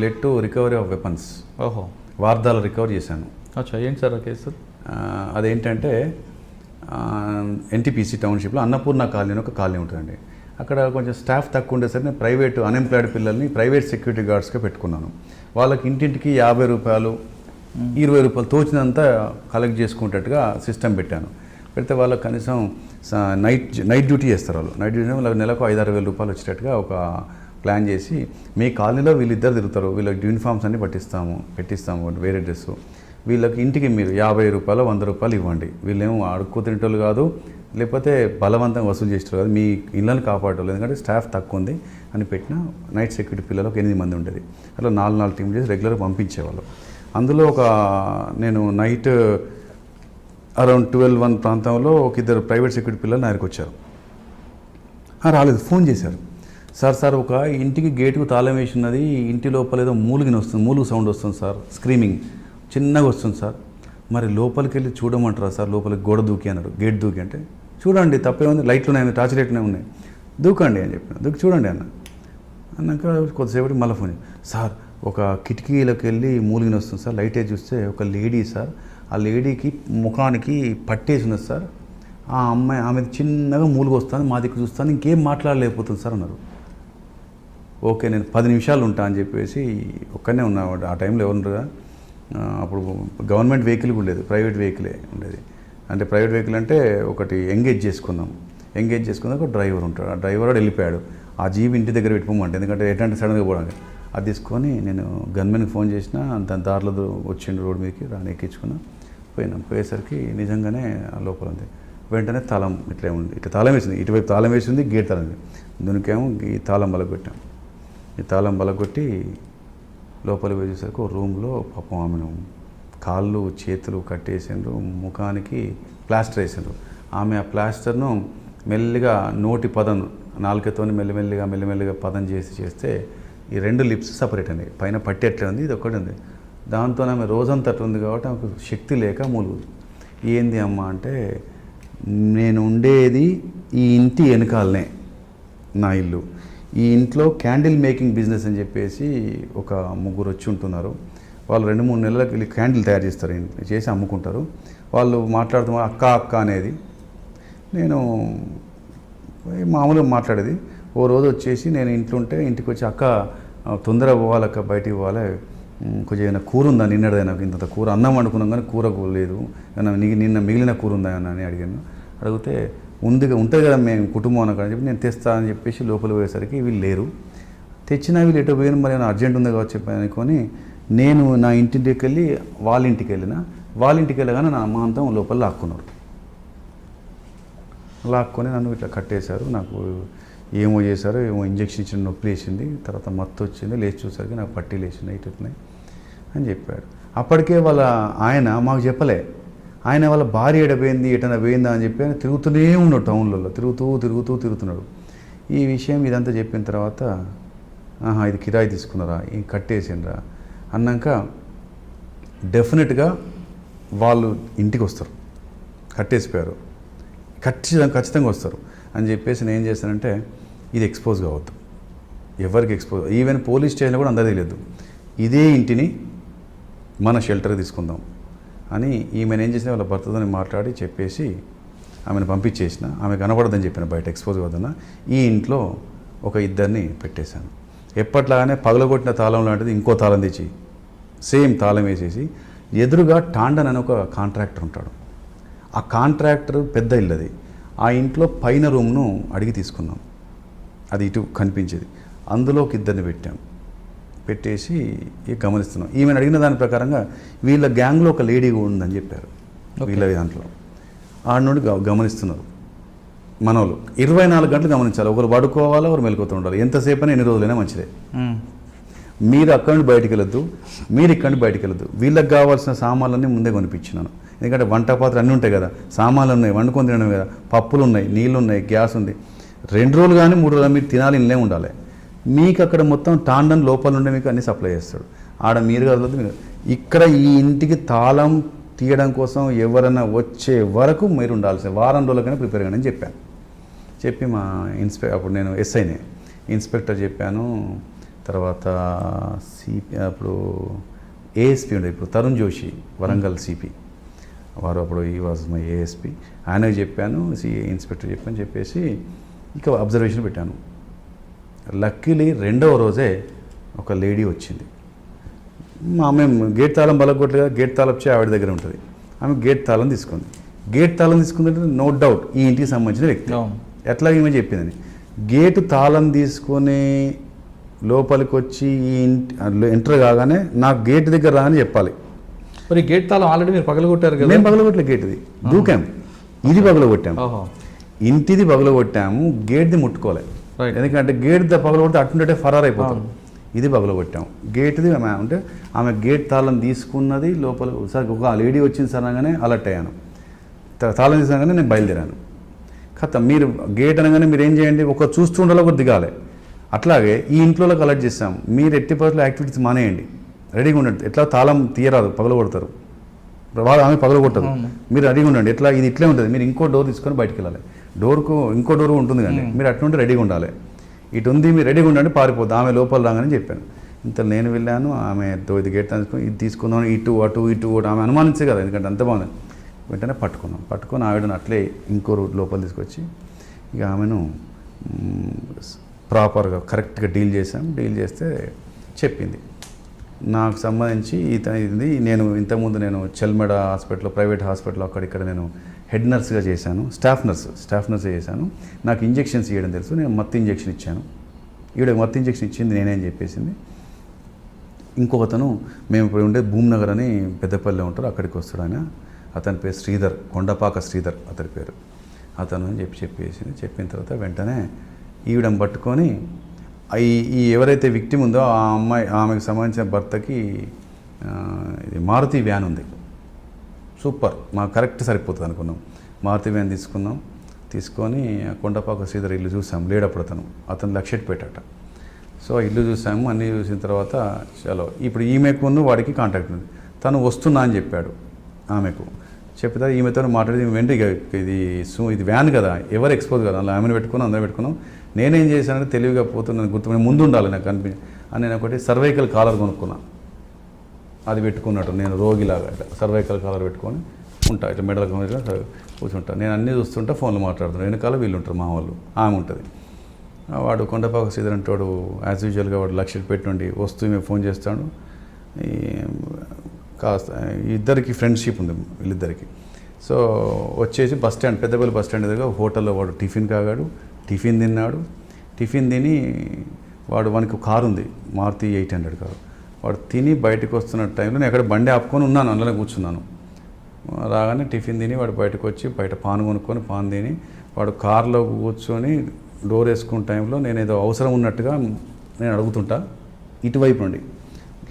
Led to recovery of weapons. ఓహో, వార్దాలు recover చేశాను. అచ్చా, ఏంటి సార్ ఆ కేసు? అదేంటంటే ఎన్టీపీసీ టౌన్షిప్లో అన్నపూర్ణ కాలనీ అని ఒక కాలనీ ఉంటుందండి. అక్కడ కొంచెం స్టాఫ్ తక్కువ ఉండేసరికి నేను ప్రైవేట్ అన్ఎంప్లాయిడ్ పిల్లల్ని ప్రైవేట్ సెక్యూరిటీ గార్డ్స్గా పెట్టుకున్నాను. వాళ్ళకి ఇంటింటికి 50 రూపాయలు 20 రూపాయలు తోచినంత కలెక్ట్ చేసుకునేటట్టుగా సిస్టమ్ పెట్టాను. పెడితే వాళ్ళకి కనీసం నైట్ డ్యూటీ చేస్తారు. వాళ్ళు నైట్ డ్యూటీ వాళ్ళకి నెలకు 5-6 వేల రూపాయలు వచ్చేటట్టుగా ఒక ప్లాన్ చేసి, మీ కాలనీలో వీళ్ళిద్దరు తిరుగుతారు, వీళ్ళకి యూనిఫామ్స్ అన్నీ పెట్టిస్తాము వేరే డ్రెస్సు, వీళ్ళకి ఇంటికి మీరు 50 రూపాయలు 100 రూపాయలు ఇవ్వండి, వీళ్ళేమో అడుక్కు తినేటోళ్ళు కాదు, లేకపోతే బలవంతంగా వసూలు చేసేటోళ్ళు కాదు, మీ ఇళ్ళని కాపాడేవాళ్ళు, ఎందుకంటే స్టాఫ్ తక్కువ ఉంది అని పెట్టిన నైట్ సెక్యూరిటీ పిల్లలు ఒక 8 మంది ఉండేది. అట్లా 4 టీం చేసి రెగ్యులర్గా పంపించేవాళ్ళు. అందులో నేను నైట్ అరౌండ్ 12-1 ప్రాంతంలో ఒక 2 ప్రైవేట్ సెక్యూరిటీ పిల్లలు నా దగ్గరికి వచ్చారు. రాలేదు, ఫోన్ చేశారు. సార్ ఒక ఇంటికి గేటుకు తాళం వేసి ఉన్నది, ఇంటి లోపల ఏదో మూలుగు సౌండ్ వస్తుంది సార్, స్క్రీమింగ్ చిన్నగా వస్తుంది సార్, మరి లోపలికి వెళ్ళి చూడమంటారా సార్, లోపలికి గోడ దూకి అన్నారు. గేట్ దూకి అంటే చూడండి తప్పే ఉంది, లైట్లు ఉన్నాయి, టార్చ్ లైట్లు ఉన్నాయి, దూకండి అని చెప్పిన. దూకి చూడండి అన్నాక కొద్దిసేపటి మళ్ళీ ఫోన్, సార్ ఒక కిటికీలోకి వెళ్ళి మూలిగిన వస్తుంది సార్, లైట్ వేసి చూస్తే ఒక లేడీ సార్, ఆ లేడీకి ముఖానికి పట్టేసి ఉన్నది సార్, ఆ అమ్మాయి ఆమె చిన్నగా మూలుగు వస్తాను, మా దగ్గర చూస్తాను, ఇంకేం మాట్లాడలేకపోతుంది సార్ అన్నారు. ఓకే, నేను 10 నిమిషాలు ఉంటా అని చెప్పేసి ఒక్కనే ఉన్నాడు. ఆ టైంలో ఎవరుండగా అప్పుడు గవర్నమెంట్ వెహికల్ కూడా లేదు, ప్రైవేట్ వెహికలే ఉండేది. అంటే ప్రైవేట్ వెహికల్ అంటే ఒకటి ఎంగేజ్ చేసుకున్నాం ఒక డ్రైవర్ ఉంటాడు, ఆ డ్రైవర్ వాడు వెళ్ళిపోయాడు. ఆ జీబ్ ఇంటి దగ్గర పెట్టుకోమంటే, ఎందుకంటే ఎట్లాంటి సడన్గా పోవడానికి, అది తీసుకొని నేను గన్మెన్కి ఫోన్ చేసిన, దాని దారిలో వచ్చిండు రోడ్ మీదకి, రాని ఎక్కించుకున్నా, పోయేసరికి నిజంగానే ఆ లోపల ఉంది. వెంటనే తాళం ఇట్లా తాళం వేసింది, ఇటువైపు తాళం వేసింది, గేట్ తాళం, దీనికేమో ఈ తాళం బలగొట్టాం. ఈ తాళం బలగొట్టి లోపలికి వచ్చేసరికి ఒక రూమ్లో పాపం ఆమెను కాళ్ళు చేతులు కట్టేసిండ్రు, ముఖానికి ప్లాస్టర్ వేసిండ్రు. ఆమె ఆ ప్లాస్టర్ను మెల్లిగా నోటి పదం నాలుకతో మెల్లిమెల్లిగా పదం చేస్తే ఈ 2 లిప్స్ సపరేట్ అండి, పైన పట్టి ఎట్లా ఉంది, ఇది ఒక్కటి ఉంది. దాంతో ఆమె రోజంతా అట్లా ఉంది కాబట్టి ఆమెకు శక్తి లేక మూలుగుదు. ఏంది అమ్మ అంటే, నేను ఉండేది ఈ ఇంటి వెనకాలనే నా ఇల్లు, ఈ ఇంట్లో క్యాండిల్ మేకింగ్ బిజినెస్ అని చెప్పేసి ఒక 3 వచ్చి ఉంటున్నారు. వాళ్ళు 2-3 నెలలకు వెళ్ళి క్యాండిల్ తయారు చేస్తారు, చేసి అమ్ముకుంటారు. వాళ్ళు మాట్లాడుతున్నారు అక్క అనేది, నేను మామూలుగా మాట్లాడేది. ఓ రోజు వచ్చేసి నేను ఇంట్లో ఉంటే ఇంటికి వచ్చి, అక్క తొందరగా పోవాలక్క, బయటికి పోవాలి, కొంచెం ఏమైనా కూర ఉందా, నిన్నటిదైనా ఇంత కూర, అన్నం వండుకున్నాం కానీ కూర లేదు, నిన్న మిగిలిన కూర ఉందా అని అడిగాను. అడిగితే ఉంటుంది కదా మేము కుటుంబం అని చెప్పి నేను తెస్తా అని చెప్పేసి లోపల పోయేసరికి వీళ్ళు లేరు. తెచ్చినా వీళ్ళు ఎటో పోయిన, మరి ఏమైనా అర్జెంట్ ఉంది కావచ్చు చెప్పి అనుకొని నేను నా ఇంటికి వెళ్ళి వాళ్ళ ఇంటికి వెళ్ళగానే నా అమ్మాంతం లోపల లాక్కొని నన్ను ఇట్లా కట్టేశారు. నాకు ఏమో చేశారు, ఏమో ఇంజక్షన్ ఇచ్చిన నొప్పి లేచింది, తర్వాత మత్తు వచ్చింది, లేచి చూసరికి నాకు పట్టీలు వేసింది, ఇటున్నాయి అని చెప్పాడు. అప్పటికే ఆయన మాకు చెప్పలే, ఆయన వాళ్ళ భార్య ఎడపోయింది, ఎటైనా పోయిందా అని చెప్పి ఆయన తిరుగుతూనే ఉన్నాడు, టౌన్లలో తిరుగుతున్నాడు. ఈ విషయం ఇదంతా చెప్పిన తర్వాత, ఇది కిరాయి తీసుకున్నారా, ఈ కట్టేసిండ్రా అన్నాక డెఫినెట్గా వాళ్ళు ఇంటికి వస్తారు, కట్టేసిపోయారు, ఖచ్చితంగా వస్తారు అని చెప్పేసి నేను ఏం చేశానంటే, ఇది ఎక్స్పోజ్ కావద్దు, ఎవరికి ఈవెన్ పోలీస్ స్టేషన్లో కూడా అందరికీ తెలియదు, ఇదే ఇంటిని మన షెల్టర్కి తీసుకుందాం అని ఈమెను ఏం చేసిన వాళ్ళ భర్తతో మాట్లాడి చెప్పేసి ఆమెను పంపించేసిన. ఆమె కనబడదని చెప్పిన, బయట ఎక్స్పోజ్ కావద్దన్న. ఈ ఇంట్లో ఒక 2 పెట్టేశాను. ఎప్పట్లాగానే పగలగొట్టిన తాళం లాంటిది ఇంకో తాళం తెచ్చి సేమ్ తాళం వేసేసి, ఎదురుగా టాండన్ అని ఒక కాంట్రాక్టర్ ఉంటాడు, ఆ కాంట్రాక్టర్ పెద్ద ఇల్లు అది, ఆ ఇంట్లో పైన రూమ్ను అడిగి తీసుకున్నాం, అది ఇటు కనిపించేది, అందులోకి 2 పెట్టేసి గమనిస్తున్నాం. ఈమెను అడిగిన దాని ప్రకారంగా వీళ్ళ గ్యాంగ్లో ఒక లేడీ ఉందని చెప్పారు, వీళ్ళ దాంట్లో ఆడ నుండి గమనిస్తున్నారు మనోళ్ళు. 24 గంటలు గమనించాలి, ఒకరు పడుకోవాలా, ఒకరు మెలుకుతూ ఉండాలి, ఎంతసేపు అయినా ఎన్ని రోజులైనా మంచిదే. మీరు అక్కడి నుండి బయటికి వెళ్ళొద్దు, మీరు ఇక్కడి నుండి బయటికి వెళ్ళొద్దు. వీళ్ళకి కావాల్సిన సామాన్లన్నీ ముందే కొనిపించినాను, ఎందుకంటే వంట పాత్ర అన్నీ ఉంటాయి కదా, సామాన్లు ఉన్నాయి, వండుకొని తినడం కదా, పప్పులు ఉన్నాయి, నీళ్ళు ఉన్నాయి, గ్యాస్ ఉంది. 2 రోజులు కానీ 3 రోజులు మీరు తినాలి, ఇల్లే ఉండాలి. మీకు అక్కడ మొత్తం టాండన్ లోపల ఉండే మీకు అన్ని సప్లై చేస్తాడు. ఆడ మీరు కదలదు. ఇక్కడ ఈ ఇంటికి తాళం తీయడం కోసం ఎవరైనా వచ్చే వరకు మీరు ఉండాల్సిన వారం రోజులకైనా ప్రిపేర్ కానీ అని చెప్పాను. చెప్పి మా అప్పుడు నేను ఎస్ఐనే, ఇన్స్పెక్టర్ చెప్పాను, తర్వాత సిపి అప్పుడు ఏఎస్పీ ఉండే ఇప్పుడు తరుణ్ జోషి వరంగల్ సిపి వారు అప్పుడు ఈ వాజ్ మై ఏఎస్పీ ఆయనకు చెప్పాను ఇన్స్పెక్టర్ చెప్పాను చెప్పేసి ఇక అబ్జర్వేషన్ పెట్టాను. లక్కీలీ రెండవ రోజే ఒక లేడీ వచ్చింది. ఆమె గేట్ తాళం బలగొట్టలేదు, గేట్ తాళం వచ్చి ఆవిడ దగ్గర ఉంటుంది. ఆమె గేట్ తాళం తీసుకుంది. గేట్ తాళం తీసుకుందంటే నో డౌట్ ఈ ఇంటికి సంబంధించిన వ్యక్తి. ఎట్లా ఏమో చెప్పిందని గేటు తాళం తీసుకొని లోపలికి వచ్చి ఈ ఇంటి ఎంటర్ కాగానే నాకు గేట్ దగ్గర రాని చెప్పాలి. మరి గేట్ తాళం ఆల్రెడీ మీరు పగలగొట్టారు కదా? మేము పగలగొట్టలే, గేట్ది దూకాం, ఇది పగలగొట్టాము, ఇంటిది పగలగొట్టాము, గేట్ది ముట్టుకోలే. ఎందుకంటే గేట్ పగలగొడితే అటుంటే ఫరార్ అయిపోతాం. ఇది పగలగొట్టాము, గేట్ది అంటే ఆమె గేట్ తాళం తీసుకున్నది లోపల. సార్ ఒక లేడీ వచ్చింది సార్ అనగానే అలర్ట్ అయ్యాను. తాళం తీసుకునగానే నేను బయలుదేరాను. ఖతం మీరు గేట్ అనగానే మీరు ఏం చేయండి, ఒక చూస్తూ ఉండాలి, ఒకటి దిగాలి. అట్లాగే ఈ ఇంట్లోకి అలర్ట్ చేస్తాం, మీరు ఎట్టి పరిస్థితుల్లో యాక్టివిటీస్ మానేయండి, రెడీగా ఉండండి. ఎట్లా తాళం తీయరాదు, పగలగొడతారు, ఆమె పగలగొట్టదు, మీరు రెడీగా ఉండండి. ఎట్లా ఇది ఇట్లే ఉంటుంది, మీరు ఇంకో డోర్ తీసుకొని బయటకు వెళ్ళాలి. డోర్కు ఇంకో డోర్ ఉంటుంది కానీ మీరు అట్నుండి రెడీగా ఉండాలి. ఇటు ఉంది, మీరు రెడీగా ఉండండి, పారిపోద్దు ఆమె లోపల రాగానే చెప్పాను. ఇంత నేను వెళ్ళాను, ఆమె ఇది గేట్ తీసుకొని ఇది తీసుకుందాం, ఇటు అటు ఇటు ఆమె అనుమానించే కదా, ఎందుకంటే అంత బాగుంది. వెంటనే పట్టుకొని ఆవిడను అట్లే ఇంకో రూట్ లోపల తీసుకొచ్చి ఇక ఆమెను ప్రాపర్గా కరెక్ట్గా డీల్ చేసాం. డీల్ చేస్తే చెప్పింది నాకు సంబంధించి ఇది నేను ఇంతకుముందు నేను చెల్మెడ హాస్పిటల్లో, ప్రైవేట్ హాస్పిటల్లో అక్కడిక్కడ నేను హెడ్ నర్స్గా చేశాను, స్టాఫ్ నర్స్ చేశాను. నాకు ఇంజెక్షన్స్ ఇవ్వడం తెలుసు, నేను మత్తు ఇంజెక్షన్ ఇచ్చాను. ఈవిడ మత్తు ఇంజెక్షన్ ఇచ్చింది నేనేం చెప్పేసింది. ఇంకొకతను మేము ఇప్పుడు ఉండే భూమినగర్ అని పెద్దపల్లి ఉంటారు, అక్కడికి వస్తాడు ఆయన. అతని పేరు శ్రీధర్, కొండపాక శ్రీధర్ అతని పేరు. అతను అని చెప్పేసింది. చెప్పిన తర్వాత వెంటనే ఈవిడని పట్టుకొని ఈ ఎవరైతే విక్టిమ్ ఉందో ఆ అమ్మాయి, ఆమెకు సంబంధించిన భర్తకి ఇది మారుతి వ్యాన్ ఉంది, సూపర్, మాకు కరెక్ట్ సరిపోతుంది అనుకున్నాం. మారుతి వ్యాన్ తీసుకొని కొండపాక శ్రీధర్ ఇల్లు చూసాం. లేడప్పుడు అతను లక్షెట్టిపేటట. సో ఇల్లు చూసాము, అన్నీ చూసిన తర్వాత చలో ఇప్పుడు ఈమెకు వాడికి కాంటాక్ట్ ఉంది. తను వస్తున్నా అని చెప్పాడు ఆమెకు. చెప్పితే ఈమెతో మాట్లాడి వెంటనే ఇది వ్యాన్ కదా, ఎవరు ఎక్స్పోజ్ కదా, అలా ఆమెను పెట్టుకున్నాం, అందరూ పెట్టుకున్నాం. నేనేం చేశానంటే తెలివిగా పోతున్నాను, గుర్తు ముందు ఉండాలి నాకు అని నేను ఒకటి సర్వైకల్ కాలర్ కొనుక్కున్నా. అది పెట్టుకున్నట్టు నేను రోగిలాగా ఇట్లా సర్వైకల్ కాలర్ పెట్టుకొని ఉంటా, ఇట్లా మెడల కూర్చుంటా. నేను అన్నీ చూస్తుంటా, ఫోన్లో మాట్లాడుతున్నాను. వెనకాల వీళ్ళు ఉంటారు, మా వాళ్ళు, ఆమె ఉంటుంది. వాడు కొండపాక శ్రీధర్ అంటే వాడు యాజ్ యూజువల్గా వాడు లక్షలు పెట్టుండి వస్తూ మేము ఫోన్ చేస్తాడు. కాస్త ఇద్దరికి ఫ్రెండ్షిప్ ఉంది వీళ్ళిద్దరికి. సో వచ్చేసి పెద్దపల్లి బస్ స్టాండ్ దగ్గర హోటల్లో వాడు టిఫిన్ కాగాడు, టిఫిన్ తిన్నాడు. టిఫిన్ తిని వానికి కారు ఉంది, మారుతి 800 కారు. వాడు తిని బయటకు వస్తున్న టైంలో నేను అక్కడ బండి ఆపుకొని ఉన్నాను, అందులో కూర్చున్నాను. రాగానే టిఫిన్ తిని వాడు బయటకు వచ్చి బయట పాన్ కొనుక్కొని పాన్ తిని వాడు కారులో కూర్చొని డోర్ వేసుకున్న టైంలో నేను ఏదో అవసరం ఉన్నట్టుగా నేను అడుగుతుంటా, ఇటువైపు నుండి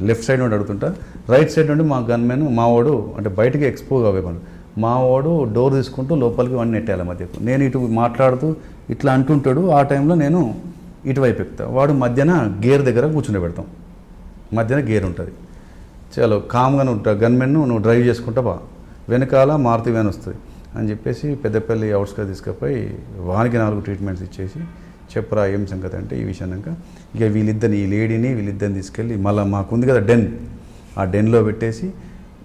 లెఫ్ట్ సైడ్ నుండి అడుగుతుంటా. రైట్ సైడ్ నుండి మా గన్మెన్ మావాడు అంటే బయటకి ఎక్స్పోజ్ అవ్వకుండా మావాడు డోర్ తీసుకుంటూ లోపలికి వాడిని నెట్టాలి మధ్యకు. నేను ఇటు మాట్లాడుతూ ఇట్లా అంటుంటాడు. ఆ టైంలో నేను ఇటువైపు ఎక్కుతా, వాడు మధ్యన గేర్ దగ్గర కూర్చుని పెడతాం. మధ్యన గేర్ ఉంటుంది. చలో కామ్గా గన్మెన్ నువ్వు డ్రైవ్ చేసుకుంటా బా, వెనకాల మారుతి వ్యాన్ వస్తుంది అని చెప్పేసి పెద్దపల్లి అవుట్స్కట్ తీసుకుపోయి వానికి 4 ట్రీట్మెంట్స్ ఇచ్చేసి చెప్పరా ఏం సంగతి అంటే ఈ విషయాక ఇక వీళ్ళిద్దరిని, ఈ లేడీని వీళ్ళిద్దరిని తీసుకెళ్ళి మళ్ళీ మాకుంది కదా డెన్, ఆ డెన్లో పెట్టేసి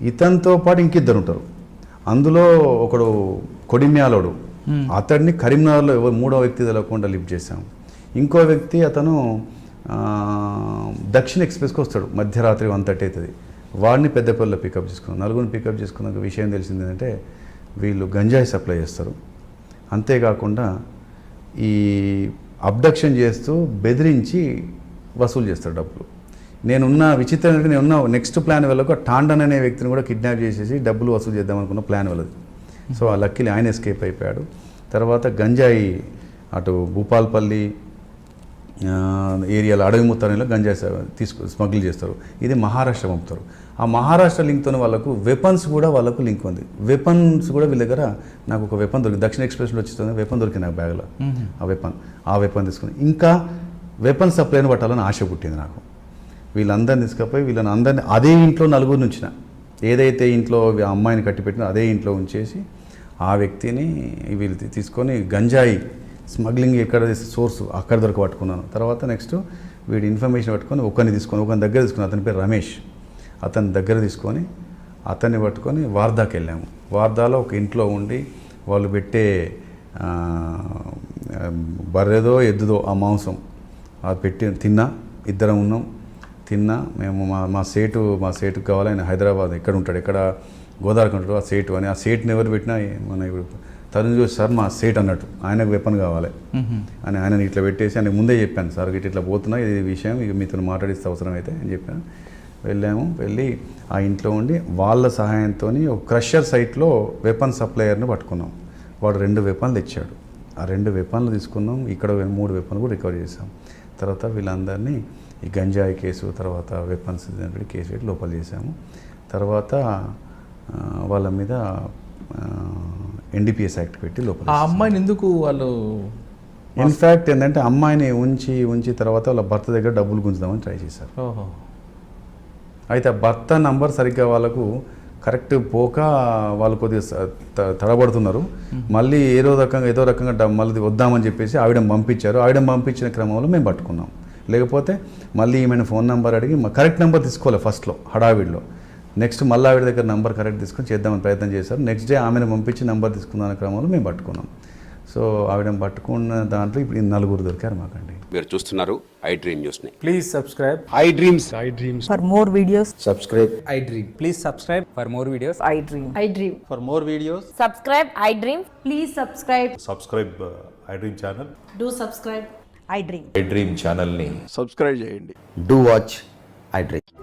ఇతనితో పాటు ఇంకిద్దరు ఉంటారు. అందులో ఒకడు కొడిమ్యాలోడు, అతడిని కరీంనగర్లో మూడో వ్యక్తి తెలవకుండా లిఫ్ట్ చేశాం. ఇంకో వ్యక్తి అతను దక్షిణ ఎక్స్ప్రెస్కి వస్తాడు, మధ్యరాత్రి 1:30 అవుతుంది. వాడిని పెద్దపల్లిలో పికప్ చేసుకున్నాం. నలుగురిని పికప్ చేసుకున్నాక విషయం తెలిసింది ఏంటంటే వీళ్ళు గంజాయి సప్లై చేస్తారు. అంతేకాకుండా ఈ అబ్డక్షన్ చేస్తూ బెదిరించి వసూలు చేస్తారు డబ్బులు. నేనున్న విచిత్రం ఏంటంటే నేనున్న నెక్స్ట్ ప్లాన్ వెళ్ళకు టాండన్ అనే వ్యక్తిని కూడా కిడ్నాప్ చేసేసి డబ్బులు వసూలు చేద్దాం అనుకున్న ప్లాన్ వెళ్ళదు. సో ఆ లక్కీలి ఆయన ఎస్కేప్ అయిపోయాడు. తర్వాత గంజాయి అటు భూపాల్పల్లి ఏరియాలో అడవి ముత్తారంలో గంజాయి స్మగ్లింగ్ చేస్తారు. ఇది మహారాష్ట్ర పంపుతారు. ఆ మహారాష్ట్ర లింక్తో వాళ్ళకు వెపన్స్ కూడా వాళ్ళకు లింక్ ఉంది. వెపన్స్ కూడా వీళ్ళ దగ్గర నాకు ఒక వెపన్ దొరికింది, దక్షిణ ఎక్స్ప్రెస్లో వచ్చింది వెపన్ దొరికింది నాకు బ్యాగ్లో. ఆ వెపన్ తీసుకుని ఇంకా వెపన్ సప్లైని పట్టాలని ఆశ పుట్టింది నాకు. వీళ్ళందరినీ తీసుకుపోయి వీళ్ళని అందరినీ అదే ఇంట్లో 4 ఉంచిన, ఏదైతే ఇంట్లో అమ్మాయిని కట్టిపెట్టినా అదే ఇంట్లో ఉంచేసి ఆ వ్యక్తిని వీళ్ళు తీసుకొని గంజాయి స్మగ్లింగ్ ఎక్కడ సోర్స్ అక్కడ పట్టుకున్నాను. తర్వాత నెక్స్ట్ వీడి ఇన్ఫర్మేషన్ పట్టుకొని ఒకరిని దగ్గర తీసుకొని అతని పేరు రమేష్, అతని దగ్గర తీసుకొని అతన్ని పట్టుకొని వార్దాకి వెళ్ళాము. వార్దాలో ఒక ఇంట్లో ఉండి వాళ్ళు పెట్టే బర్రెదో ఎద్దుదో ఆ మాంసం అది పెట్టి ఇద్దరం ఉన్నాం. మేము మా సేటుకు కావాలి, ఆయన హైదరాబాద్ ఎక్కడ ఉంటాడు, ఎక్కడ గోదావరికి ఉంటాడు ఆ సేటు అని. ఆ సేట్ని ఎవరు పెట్టినా మన ఇప్పుడు తరుణ్ జోషి సార్ మా సేట్ అన్నట్టు, ఆయనకు వెపన్ కావాలి అని ఆయనని ఇట్లా పెట్టేసి ఆయనకు ముందే చెప్పాను, సార్ ఇట్లా పోతున్నా, ఇది విషయం ఇక మీతో మాట్లాడిస్తే అవసరం అయితే అని చెప్పాను. వెళ్ళి ఆ ఇంట్లో ఉండి వాళ్ళ సహాయంతో ఒక క్రషర్ సైట్లో వెపన్ సప్లయర్ని పట్టుకున్నాం. వాడు 2 వెపన్లు తెచ్చాడు. ఆ 2 వెపన్లు తీసుకున్నాం. ఇక్కడ 3 వెపన్లు కూడా రికవర్ చేసాం. తర్వాత వీళ్ళందరినీ ఈ గంజాయి కేసు, తర్వాత వెపన్స్ కేసు పెట్టి లోపల చేసాము. తర్వాత వాళ్ళ మీద NDPS యాక్ట్ పెట్టి లోపల. ఆ అమ్మాయిని ఎందుకు వాళ్ళు ఇన్ఫ్యాక్ట్ ఏంటంటే అమ్మాయిని ఉంచి తర్వాత వాళ్ళ భర్త దగ్గర డబ్బులు గుంజుదామని ట్రై చేశారు. ఓహో. అయితే ఆ భర్త నంబర్ సరిగ్గా వాళ్ళకు కరెక్ట్ పోక వాళ్ళు కొద్దిగా తడబడుతున్నారు. మళ్ళీ ఏదో రకంగా మళ్ళీ వద్దామని చెప్పేసి ఆవిడని పంపించారు. ఆవిడని పంపించిన క్రమంలో మేము పట్టుకున్నాం. లేకపోతే మళ్ళీ ఈమెను ఫోన్ నెంబర్ అడిగి కరెక్ట్ నెంబర్ తీసుకోవాలి ఫస్ట్లో హడావిడిలో. నెక్స్ట్ మళ్ళీ ఆవిడ దగ్గర నెంబర్ కరెక్ట్ తీసుకొని చేద్దామని ప్రయత్నం చేశారు. నెక్స్ట్ డే ఆమెను పంపించి నెంబర్ తీసుకున్న క్రమంలో మేము పట్టుకున్నాం. సో ఆవిడని పట్టుకున్న దాంట్లో ఇప్పుడు 4 దొరికారు మాకండి. మీరు చూస్తున్నారు ఐ డ్రీమ్ న్యూస్ ని. Please subscribe. I dreams For more videos, Subscribe. I dream. Please subscribe for more videos. I dream. I dream. For more videos. Subscribe, I dream. Please subscribe. Subscribe I dream channel. Do subscribe. I dream. I dream ఛానల్ని subscribe చేయండి. Do watch I dream.